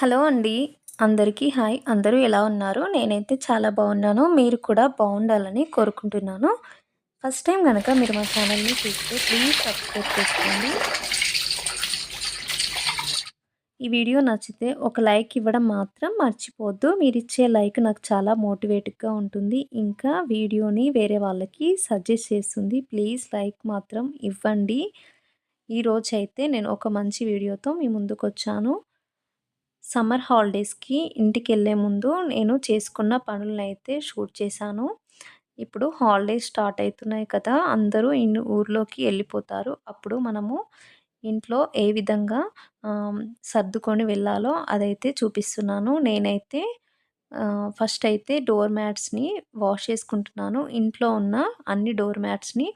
Hello అండి. అందరికీ hi. అందరూ ఎలా ఉన్నారు? నేనైతే చాలా బాగున్నాను. మీరు కూడా బాగుండాలని కోరుకుంటున్నాను. ఫస్ట్ టైం గనక మీరు మా ఛానల్‌ని చూస్తే ప్లీజ్ సబ్స్క్రైబ్ చేసుకోండి. ఈ వీడియో నచ్చితే ఒక లైక్ ఇవ్వడం మాత్రం మర్చిపోవద్దు. మీరిచ్చే లైక్ నాకు చాలా మోటివేట్‌గా ఉంటుంది. ఇంకా వీడియోని వేరే వాళ్ళకి సజెస్ట్ చేస్తుంది. ప్లీజ్ లైక్ మాత్రం ఇవ్వండి. ఈరోజైతే నేను ఒక మంచి వీడియోతో మీ ముందుకొచ్చాను. సమ్మర్ హాలిడేస్‌కి ఇంటికెళ్ళే ముందు నేను చేసుకున్న పనులనైతే షూట్ చేశాను. ఇప్పుడు హాలిడేస్ స్టార్ట్ అయితున్నాయి కదా! అందరూ ఊర్లోకి ఎళ్ళిపోతారు. అప్పుడు మనము ఇంట్లో ఏ విధంగా ఆహ్, సర్దుకొని వెళ్ళాలో అదైతే చూపిస్తున్నాను. నేనైతే ఫస్ట్ అయితే డోర్ మ్యాట్స్‌ని వాష్ చేసుకుంటున్నాను. ఇంట్లో ఉన్న అన్ని డోర్ మ్యాట్స్‌ని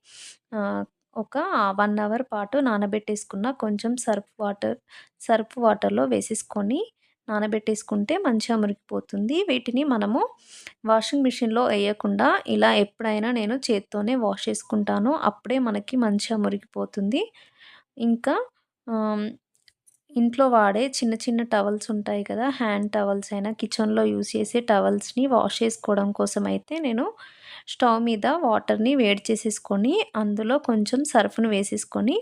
ఆహ్, ఒక 1 అవర్ పాటు నానబెట్టేసుకున్న. కొంచెం సర్ఫ్ వాటర్‌లో వేసేసుకొని నానబెట్టేసుకుంటే మంచిగా మురికిపోతుంది. వీటిని మనము వాషింగ్ మిషన్‌లో ఎయకుండా ఇలా ఎప్పుడైనా నేను చేత్తోనే వాష్ చేసుకుంటాను. అప్పుడే మనకి మంచిగా మురికిపోతుంది. ఇంకా ఆహ్, ఇంట్లో వాడే చిన్న చిన్న టవల్స్ ఉంటాయి కదా! హ్యాండ్ టవల్స్ అయినా కిచెన్‌లో యూజ్ చేసే టవల్స్‌ని వాష్ చేసుకోవడం కోసమైతే నేను స్టవ్ మీద వాటర్‌ని వేడి చేసేసుకొని అందులో కొంచెం సర్ఫ్‌ని వేసేసుకొని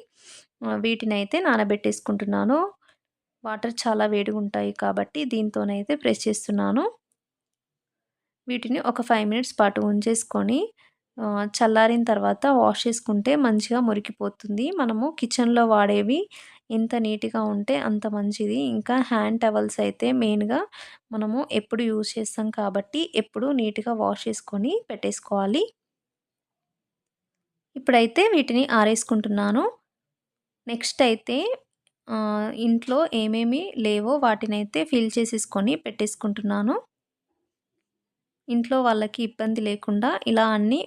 వీటినైతే నానబెట్టేసుకుంటున్నాను. వాటర్ చాలా వేడిగుంటాయి కాబట్టి దీంతోనైతే ప్రెస్ చేస్తున్నాను. వీటిని ఒక 5 మినిట్స్ పాటు ఉంచేసుకొని చల్లారిన తర్వాత వాష్ చేసుకుంటే మంచిగా మురికిపోతుంది. మనము కిచెన్‌లో వాడేవి ఎంత నీట్‌గా ఉంటే అంత మంచిది. ఇంకా హ్యాండ్ టవల్స్ అయితే మెయిన్‌గా మనము ఎప్పుడు యూజ్ చేస్తాం కాబట్టి ఎప్పుడు నీట్‌గా వాష్ చేసుకొని పెట్టేసుకోవాలి. ఇప్పుడైతే వీటిని ఆరేసుకుంటున్నాను. నెక్స్ట్ అయితే ఇంట్లో ఏమేమి లేవో వాటినైతే ఫిల్ చేసేసుకొని పెట్టేసుకుంటున్నాను. ఇంట్లో వాళ్ళకి ఇబ్బంది లేకుండా ఇలా అన్నీ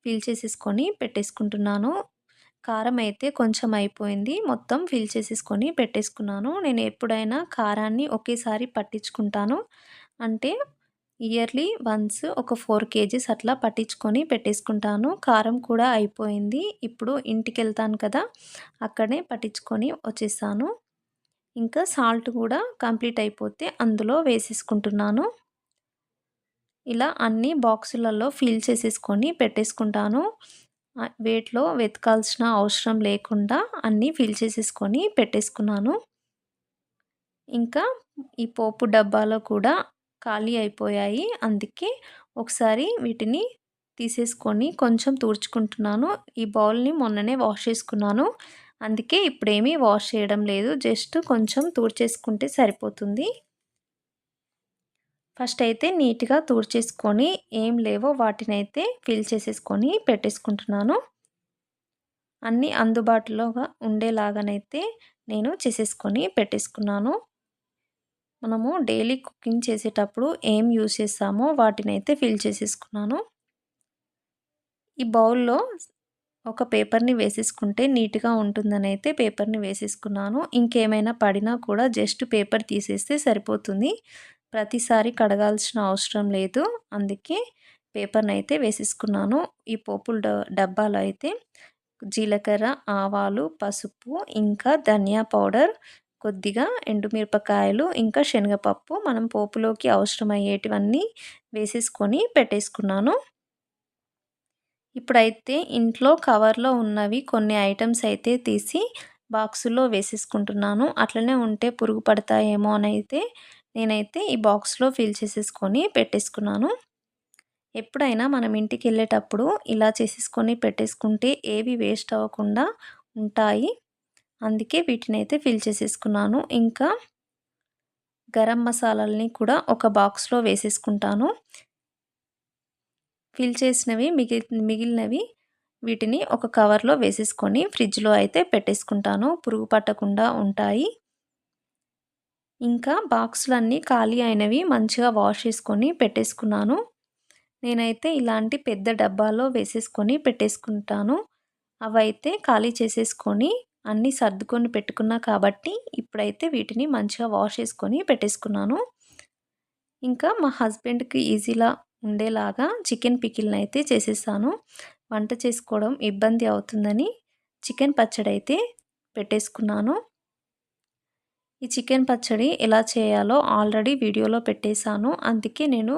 ఫిల్ చేసేసుకొని పెట్టేసుకుంటున్నాను. కారం అయితే కొంచెం అయిపోయింది. మొత్తం ఫిల్ చేసేసుకొని పెట్టేసుకున్నాను. నేను ఎప్పుడైనా కారాన్ని ఒకేసారి పట్టించుకుంటాను. అంటే ఇయర్లీ వన్స్ ఒక 4 కేజీస్ అట్లా పట్టించుకొని పెట్టేసుకుంటాను. కారం కూడా అయిపోయింది. ఇప్పుడు ఇంటికెళ్తాను కదా! అక్కడనే పట్టించుకొని వచ్చేసాను. ఇంకా సాల్ట్ కూడా కంప్లీట్ అయిపోతే అందులో వేసేసుకుంటున్నాను. ఇలా అన్ని బాక్సులలో ఫిల్ చేసేసుకొని పెట్టేసుకుంటాను. వేటిలో వెతకాల్సిన అవసరం లేకుండా అన్నీ ఫిల్ చేసేసుకొని పెట్టేసుకున్నాను. ఇంకా ఈ పోపు డబ్బాలో కూడా ఖాళీ అయిపోయాయి. అందుకే ఒకసారి వీటిని తీసేసుకొని కొంచెం తుడుచుకుంటున్నాను. ఈ బౌల్‌ని మొన్ననే వాష్ చేసుకున్నాను. అందుకే ఇప్పుడేమీ వాష్ చేయడం లేదు. జస్ట్ కొంచెం తుడిచేసుకుంటే సరిపోతుంది. ఫస్ట్ అయితే నీట్‌గా తుడిచేసుకొని ఏం లేవో వాటినైతే ఫిల్ చేసేసుకొని పెట్టేసుకుంటున్నాను. అన్నీ అందుబాటులోగా ఉండేలాగానైతే నేను చేసేసుకొని పెట్టేసుకున్నాను. మనము డైలీ కుకింగ్ చేసేటప్పుడు ఏం యూజ్ చేస్తామో వాటినైతే ఫిల్ చేసేసుకున్నాను. ఈ బౌల్‌లో ఒక పేపర్‌ని వేసేసుకుంటే నీట్‌గా ఉంటుందనైతే పేపర్‌ని వేసేసుకున్నాను. ఇంకేమైనా పడినా కూడా జస్ట్ పేపర్ తీసేస్తే సరిపోతుంది. ప్రతిసారి కడగాల్సిన అవసరం లేదు. అందుకే పేపర్‌నైతే వేసేసుకున్నాను. ఈ పోపుల డబ్బాలో అయితే జీలకర్ర, ఆవాలు, పసుపు, ఇంకా ధనియా పౌడర్, కొద్దిగా ఎండుమిరపకాయలు, ఇంకా శనగపప్పు మనం పోపులోకి అవసరమయ్యేటివన్నీ వేసేసుకొని పెట్టేసుకున్నాను. ఇప్పుడైతే ఇంట్లో కవర్‌లో ఉన్నవి కొన్ని ఐటెమ్స్ అయితే తీసి బాక్సుల్లో వేసేసుకుంటున్నాను. అట్లనే ఉంటే పురుగు పడతాయేమో అనైతే నేనైతే ఈ బాక్స్‌లో ఫిల్ చేసేసుకొని పెట్టేసుకున్నాను. ఎప్పుడైనా మనం ఇంటికెళ్ళేటప్పుడు ఇలా చేసేసుకొని పెట్టేసుకుంటే ఏవి వేస్ట్ అవ్వకుండా ఉంటాయి. అందుకే వీటినైతే ఫిల్ చేసేసుకున్నాను. ఇంకా గరం మసాలాలని కూడా ఒక బాక్స్‌లో వేసేసుకుంటాను. ఫిల్ చేసినవి మిగిలినవి వీటిని ఒక కవర్‌లో వేసేసుకొని ఫ్రిడ్జ్‌లో అయితే పెట్టేసుకుంటాను. పురుగు పట్టకుండా ఉంటాయి. ఇంకా బాక్సులన్నీ ఖాళీ అయినవి మంచిగా వాష్ చేసుకొని పెట్టేసుకున్నాను. నేనైతే ఇలాంటి పెద్ద డబ్బాలో వేసేసుకొని పెట్టేసుకుంటాను. అవైతే ఖాళీ చేసేసుకొని అన్నీ సర్దుకొని పెట్టుకున్నా కాబట్టి ఇప్పుడైతే వీటిని మంచిగా వాష్ చేసుకొని పెట్టేసుకున్నాను. ఇంకా మా హస్బెండ్‌కి ఈజీలా ఉండేలాగా చికెన్ పికిల్‌నైతే చేసేసాను. వంట చేసుకోవడం ఇబ్బంది అవుతుందని చికెన్ పచ్చడైతే పెట్టేసుకున్నాను. ఈ చికెన్ పచ్చడి ఎలా చేయాలో ఆల్రెడీ వీడియోలో పెట్టేశాను. అందుకే నేను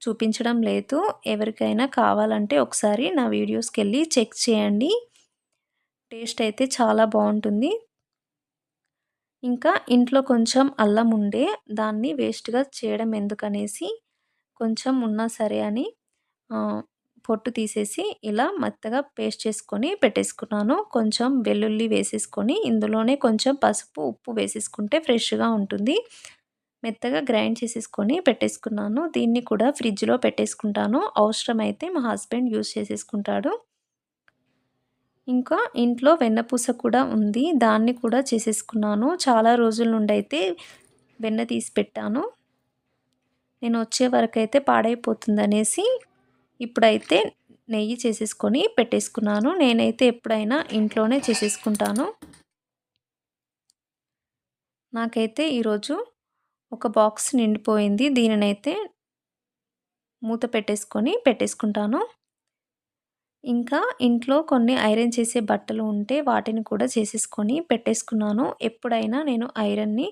చూపించడం లేదు. ఎవరికైనా కావాలంటే ఒకసారి నా వీడియోస్‌కెళ్ళి చెక్ చేయండి. టేస్ట్ అయితే చాలా బావుంటుంది. ఇంకా ఇంట్లో కొంచెం అల్లం ఉండే దాన్ని వేస్ట్‌గా చేయడం ఎందుకనేసి కొంచెం ఉన్నా సరే అని పొట్టు తీసేసి ఇలా మెత్తగా పేస్ట్ చేసుకొని పెట్టేసుకున్నాను. కొంచెం వెల్లుల్లి వేసేసుకొని ఇందులోనే కొంచెం పసుపు, ఉప్పు వేసేసుకుంటే ఫ్రెష్‌గా ఉంటుంది. మెత్తగా గ్రైండ్ చేసేసుకొని పెట్టేసుకున్నాను. దీన్ని కూడా ఫ్రిడ్జ్‌లో పెట్టేసుకుంటాను. అవసరమైతే మా హస్బెండ్ యూజ్ చేసేసుకుంటాడు. ఇంకా ఇంట్లో వెన్నపూస కూడా ఉంది. దాన్ని కూడా చేసేసుకున్నాను. చాలా రోజుల నుండైతే వెన్న తీసి పెట్టాను. నేను వచ్చే వరకైతే పాడైపోతుందనేసి ఇప్పుడైతే నెయ్యి చేసేసుకొని పెట్టేసుకున్నాను. నేనైతే ఎప్పుడైనా ఇంట్లోనే చేసేసుకుంటాను. నాకైతే ఈరోజు ఒక బాక్స్ నిండిపోయింది. దీనినైతే మూత పెట్టేసుకుంటాను. ఇంకా ఇంట్లో కొన్ని ఐరన్ చేసే బట్టలు ఉంటే వాటిని కూడా చేసేసుకొని పెట్టేసుకున్నాను. ఎప్పుడైనా నేను ఐరన్‌ని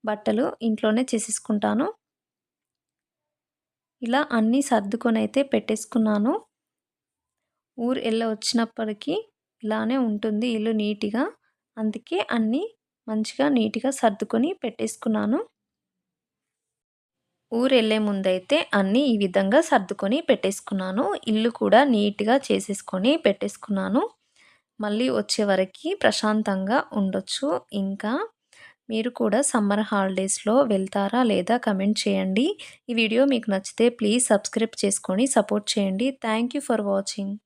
బట్టలు ఇంట్లోనే చేసేసుకుంటాను. ఇలా అన్నీ సర్దుకొనైతే పెట్టేసుకున్నాను. వచ్చినప్పటికి ఇలానే ఉంటుంది ఇల్లు నీట్‌గా. అందుకే అన్నీ మంచిగా నీట్‌గా సర్దుకొని పెట్టేసుకున్నాను. ఊరెళ్ళే ముందైతే అన్నీ ఈ విధంగా సర్దుకొని పెట్టేసుకున్నాను. ఇల్లు కూడా నీట్‌గా చేసేసుకొని పెట్టేసుకున్నాను. మళ్ళీ వచ్చే వరకి ప్రశాంతంగా ఉండొచ్చు. ఇంకా మీరు కూడా సమ్మర్ హాలిడేస్‌లో వెళ్తారా లేదా కమెంట్ చేయండి. ఈ వీడియో మీకు నచ్చితే ప్లీజ్ సబ్స్క్రైబ్ చేసుకొని సపోర్ట్ చేయండి. Thank you for watching.